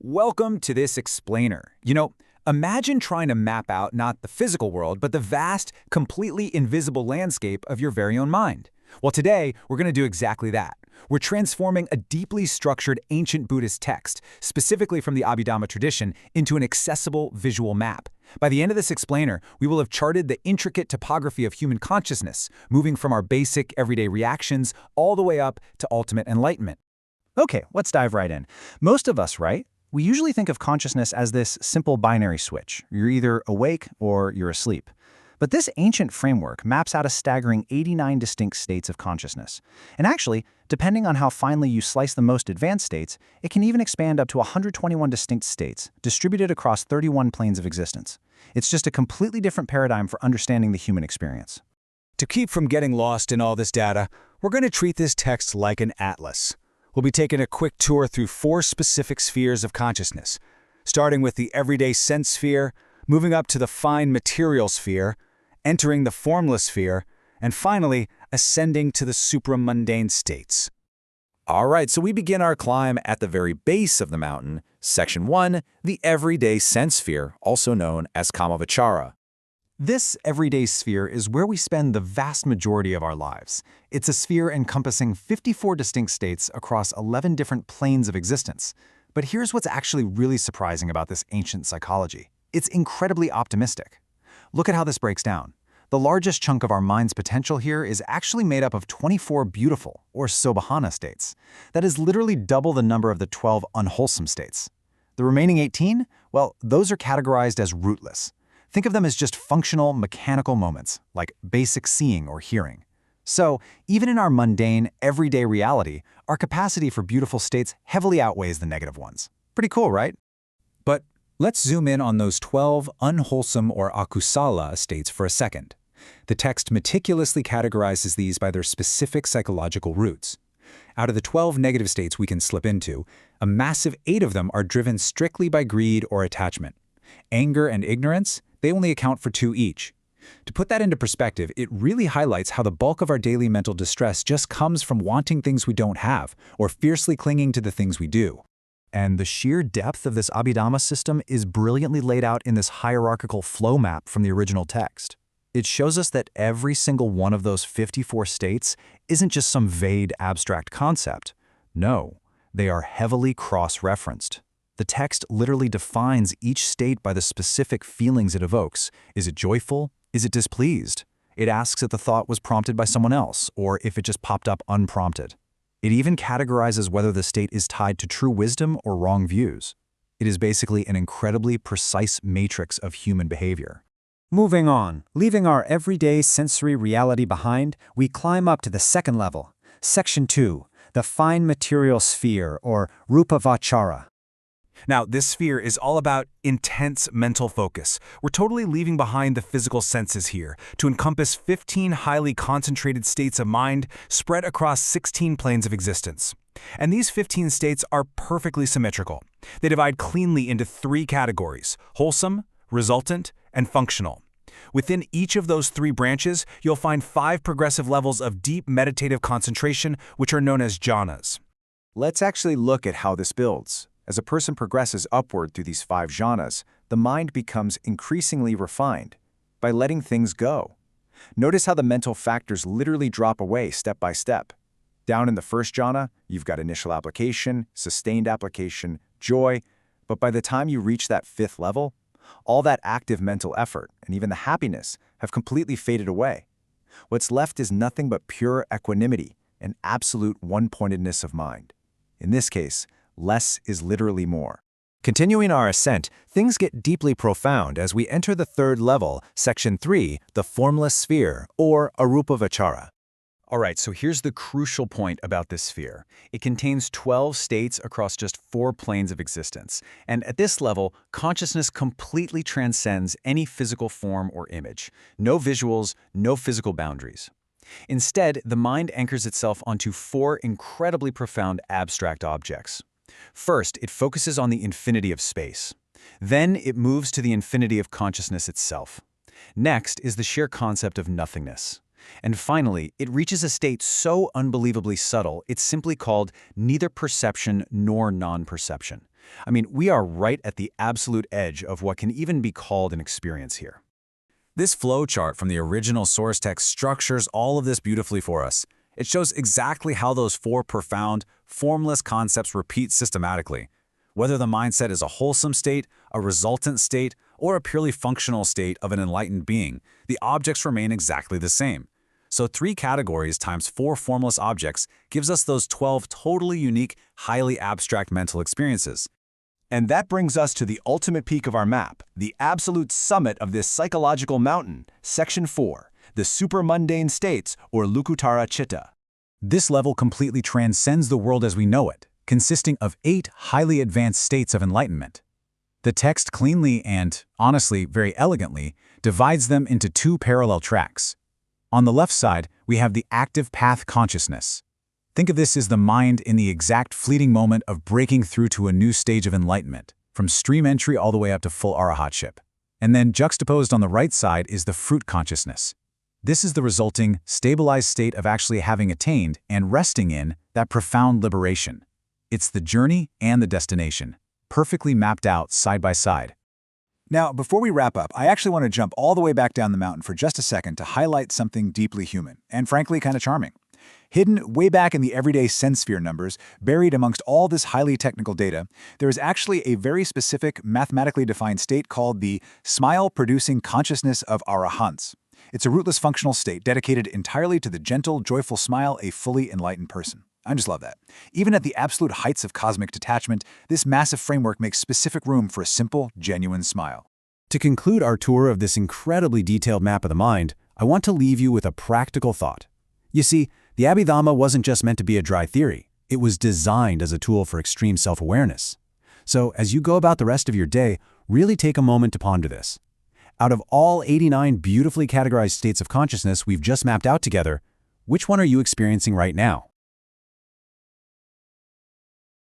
Welcome to this explainer. Imagine trying to map out not the physical world, but the vast, completely invisible landscape of your very own mind. Well, today, we're going to do exactly that. We're transforming a deeply structured ancient Buddhist text, specifically from the Abhidhamma tradition, into an accessible visual map. By the end of this explainer, we will have charted the intricate topography of human consciousness, moving from our basic, everyday reactions all the way up to ultimate enlightenment. Okay, let's dive right in. Most of us, right? We usually think of consciousness as this simple binary switch. You're either awake or you're asleep. But this ancient framework maps out a staggering 89 distinct states of consciousness. And actually, depending on how finely you slice the most advanced states, it can even expand up to 121 distinct states, distributed across 31 planes of existence. It's just a completely different paradigm for understanding the human experience. To keep from getting lost in all this data, we're going to treat this text like an atlas. We'll be taking a quick tour through 4 specific spheres of consciousness, starting with the everyday sense sphere, moving up to the fine material sphere, entering the formless sphere, and finally, ascending to the supramundane states. All right, so we begin our climb at the very base of the mountain, Section 1, the everyday sense sphere, also known as Kamavachara. This everyday sphere is where we spend the vast majority of our lives. It's a sphere encompassing 54 distinct states across 11 different planes of existence. But here's what's actually really surprising about this ancient psychology. It's incredibly optimistic. Look at how this breaks down. The largest chunk of our mind's potential here is actually made up of 24 beautiful, or sobhana states. That is literally double the number of the 12 unwholesome states. The remaining 18? Well, those are categorized as rootless. Think of them as just functional, mechanical moments, like basic seeing or hearing. So, even in our mundane, everyday reality, our capacity for beautiful states heavily outweighs the negative ones. Pretty cool, right? But let's zoom in on those 12 unwholesome or akusala states for a second. The text meticulously categorizes these by their specific psychological roots. Out of the 12 negative states we can slip into, a massive 8 of them are driven strictly by greed or attachment. Anger and ignorance, they only account for 2 each. To put that into perspective, it really highlights how the bulk of our daily mental distress just comes from wanting things we don't have or fiercely clinging to the things we do. And the sheer depth of this Abhidhamma system is brilliantly laid out in this hierarchical flow map from the original text. It shows us that every single one of those 54 states isn't just some vague abstract concept. No, they are heavily cross-referenced. The text literally defines each state by the specific feelings it evokes. Is it joyful? Is it displeased? It asks if the thought was prompted by someone else, or if it just popped up unprompted. It even categorizes whether the state is tied to true wisdom or wrong views. It is basically an incredibly precise matrix of human behavior. Moving on, leaving our everyday sensory reality behind, we climb up to the second level, Section 2, the fine material sphere, or Rupavachara. Now, this sphere is all about intense mental focus. We're totally leaving behind the physical senses here to encompass 15 highly concentrated states of mind spread across 16 planes of existence. And these 15 states are perfectly symmetrical. They divide cleanly into 3 categories: wholesome, resultant, and functional. Within each of those 3 branches, you'll find 5 progressive levels of deep meditative concentration, which are known as jhanas. Let's actually look at how this builds. As a person progresses upward through these 5 jhanas, the mind becomes increasingly refined by letting things go. Notice how the mental factors literally drop away step by step. Down in the first jhana, you've got initial application, sustained application, joy, but by the time you reach that 5th level, all that active mental effort and even the happiness have completely faded away. What's left is nothing but pure equanimity and absolute one-pointedness of mind. In this case, less is literally more. Continuing our ascent, things get deeply profound as we enter the 3rd level, Section 3, the formless sphere, or Arupavachara. All right, so here's the crucial point about this sphere. It contains 12 states across just 4 planes of existence. And at this level, consciousness completely transcends any physical form or image. No visuals, no physical boundaries. Instead, the mind anchors itself onto 4 incredibly profound abstract objects. First, it focuses on the infinity of space. Then it moves to the infinity of consciousness itself. Next is the sheer concept of nothingness. And finally, it reaches a state so unbelievably subtle, it's simply called neither perception nor non-perception. I mean, we are right at the absolute edge of what can even be called an experience here. This flowchart from the original source text structures all of this beautifully for us. It shows exactly how those four profound, formless concepts repeat systematically. Whether the mindset is a wholesome state, a resultant state, or a purely functional state of an enlightened being, the objects remain exactly the same. So 3 categories times 4 formless objects gives us those 12 totally unique, highly abstract mental experiences. And that brings us to the ultimate peak of our map, the absolute summit of this psychological mountain, Section 4, the supermundane states, or Lukuttara Chitta. This level completely transcends the world as we know it, consisting of 8 highly advanced states of enlightenment. The text cleanly and, honestly, very elegantly, divides them into 2 parallel tracks. On the left side, we have the active path consciousness. Think of this as the mind in the exact fleeting moment of breaking through to a new stage of enlightenment, from stream entry all the way up to full arahatship. And then juxtaposed on the right side is the fruit consciousness. This is the resulting, stabilized state of actually having attained and resting in that profound liberation. It's the journey and the destination, perfectly mapped out side by side. Now, before we wrap up, I actually want to jump all the way back down the mountain for just a second to highlight something deeply human, and frankly kind of charming. Hidden way back in the everyday sense sphere numbers, buried amongst all this highly technical data, there is actually a very specific, mathematically defined state called the smile-producing consciousness of arahants. It's a rootless functional state dedicated entirely to the gentle, joyful smile of a fully enlightened person. I just love that. Even at the absolute heights of cosmic detachment, this massive framework makes specific room for a simple, genuine smile. To conclude our tour of this incredibly detailed map of the mind, I want to leave you with a practical thought. You see, the Abhidhamma wasn't just meant to be a dry theory. It was designed as a tool for extreme self-awareness. So, as you go about the rest of your day, really take a moment to ponder this. Out of all 89 beautifully categorized states of consciousness we've just mapped out together, which one are you experiencing right now?